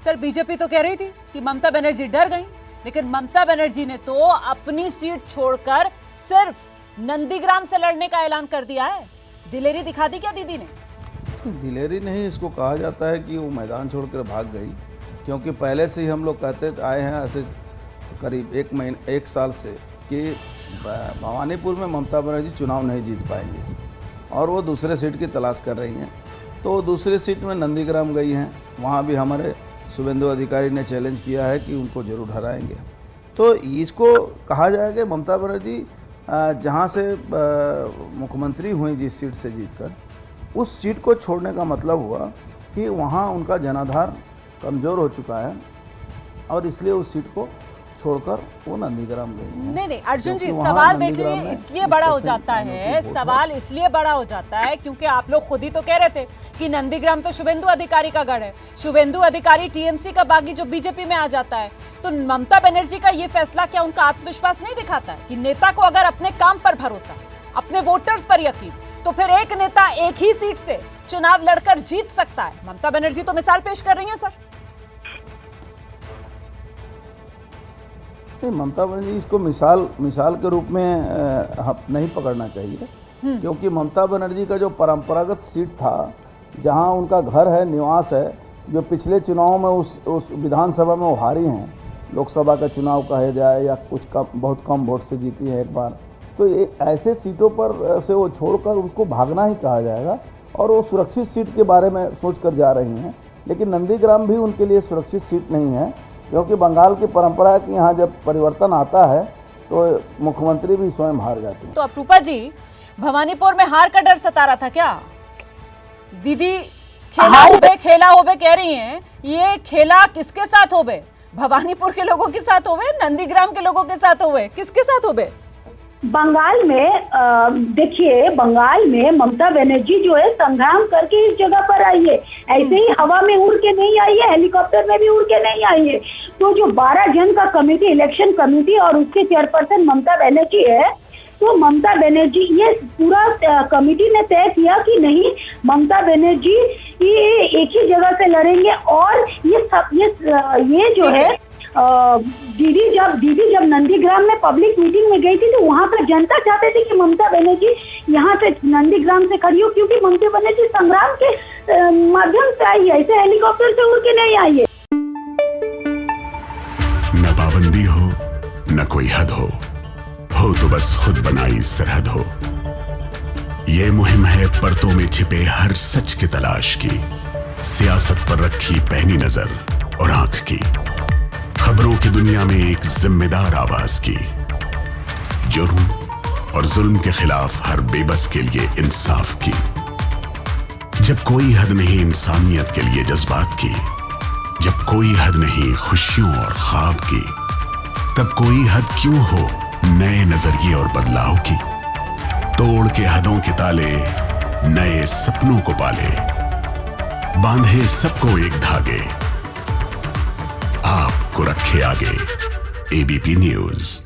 Sir BJP तो कह रही थी कि ममता बनर्जी डर गई, लेकिन ममता बनर्जी ने तो अपनी सीट छोड़कर सिर्फ नंदीग्राम से लड़ने का ऐलान कर दिया है। दिलेरी दिखा दी क्या दीदी ने? दिलेरी नहीं, इसको कहा जाता है कि वो मैदान छोड़कर भाग गई, क्योंकि पहले से ही हम लोग कहते आए हैं ऐसे करीब एक साल से कि भवानीपुर में ममता बनर्जी चुनाव नहीं जीत पाएंगी और वो दूसरे सीट की तलाश कर रही हैं। तो दूसरी सीट में नंदीग्राम गई हैं, वहाँ भी हमारे शुभेंदु अधिकारी ने चैलेंज किया है कि उनको जरूर हराएंगे। तो इसको कहा जाएगा ममता बनर्जी जहाँ से मुख्यमंत्री हुई जिस सीट से जीतकर, उस सीट को छोड़ने का मतलब हुआ कि वहाँ उनका जनाधार कमज़ोर हो चुका है और इसलिए उस सीट को छोड़कर वो नंदीग्राम गई है। नहीं अर्जुन जी, सवाल देखिए इसलिए बड़ा हो जाता है, सवाल इसलिए बड़ा हो जाता है क्योंकि आप लोग खुद ही तो कह रहे थे कि नंदीग्राम तो शुभेंदु अधिकारी का गढ़ है, शुभेंदु अधिकारी टीएमसी का बागी जो बीजेपी में आ जाता है। तो ममता बनर्जी का ये फैसला क्या उनका आत्मविश्वास नहीं दिखाता है कि नेता को अगर अपने काम पर भरोसा, अपने वोटर्स पर यकीन, तो फिर एक नेता एक ही सीट से चुनाव लड़कर जीत सकता है। ममता बनर्जी तो मिसाल पेश कर रही हैं सर। ममता बनर्जी इसको मिसाल के रूप में नहीं पकड़ना चाहिए, क्योंकि ममता बनर्जी का जो परंपरागत सीट था, जहां उनका घर है, निवास है, जो पिछले चुनाव में उस विधानसभा में वो हारी हैं, लोकसभा का चुनाव कहे जाए या बहुत कम वोट से जीती है एक बार, तो ऐसे सीटों पर से वो छोड़कर उनको भागना ही कहा जाएगा और वो सुरक्षित सीट के बारे में सोच कर जा रही हैं। लेकिन नंदीग्राम भी उनके लिए सुरक्षित सीट नहीं है, क्योंकि बंगाल की परंपरा है कि यहाँ जब परिवर्तन आता है तो मुख्यमंत्री भी स्वयं हार जाते हैं। तो अप्रूपा जी, भवानीपुर में हार का डर सता रहा था क्या? दीदी खेला होबे कह रही हैं, ये खेला किसके साथ होबे? भवानीपुर के लोगों के साथ होबे, नंदीग्राम के लोगों के साथ होबे, किसके साथ होबे? बंगाल में देखिए, बंगाल में ममता बनर्जी जो है संग्राम करके इस जगह पर आई है। ऐसे ही हवा में उड़ के नहीं आई है, हेलीकॉप्टर में भी उड़ के नहीं आई है। तो जो 12 जन का कमेटी, इलेक्शन कमेटी और उसके चेयरपर्सन ममता बनर्जी है, तो ममता बनर्जी, ये पूरा कमेटी ने तय किया कि नहीं, ममता बनर्जी ये एक ही जगह से लड़ेंगे। और ये जो है दीदी जब नंदीग्राम में पब्लिक मीटिंग में गई थी तो वहाँ पर जनता चाहते थे कि ममता बनर्जी यहाँ से नंदीग्राम से खड़ी हो, क्योंकि ममता बनर्जी संग्राम के माध्यम से आई है, ऐसे हेलीकॉप्टर से उड़ के नहीं आई है। न पाबंदी हो न कोई हद हो तो बस खुद बनाई सरहद हो। ये मुहिम है परतों में छिपे हर सच की तलाश की, सियासत पर रखी पैनी नजर और आंख की, खबरों की दुनिया में एक जिम्मेदार आवाज की, जुर्म और जुल्म के खिलाफ हर बेबस के लिए इंसाफ की। जब कोई हद नहीं इंसानियत के लिए जज्बात की, जब कोई हद नहीं खुशियों और ख्वाब की, तब कोई हद क्यों हो नए नजरिए और बदलाव की। तोड़ के हदों के ताले, नए सपनों को पाले, बांधे सबको एक धागे, आपको रखे आगे एबीपी न्यूज़।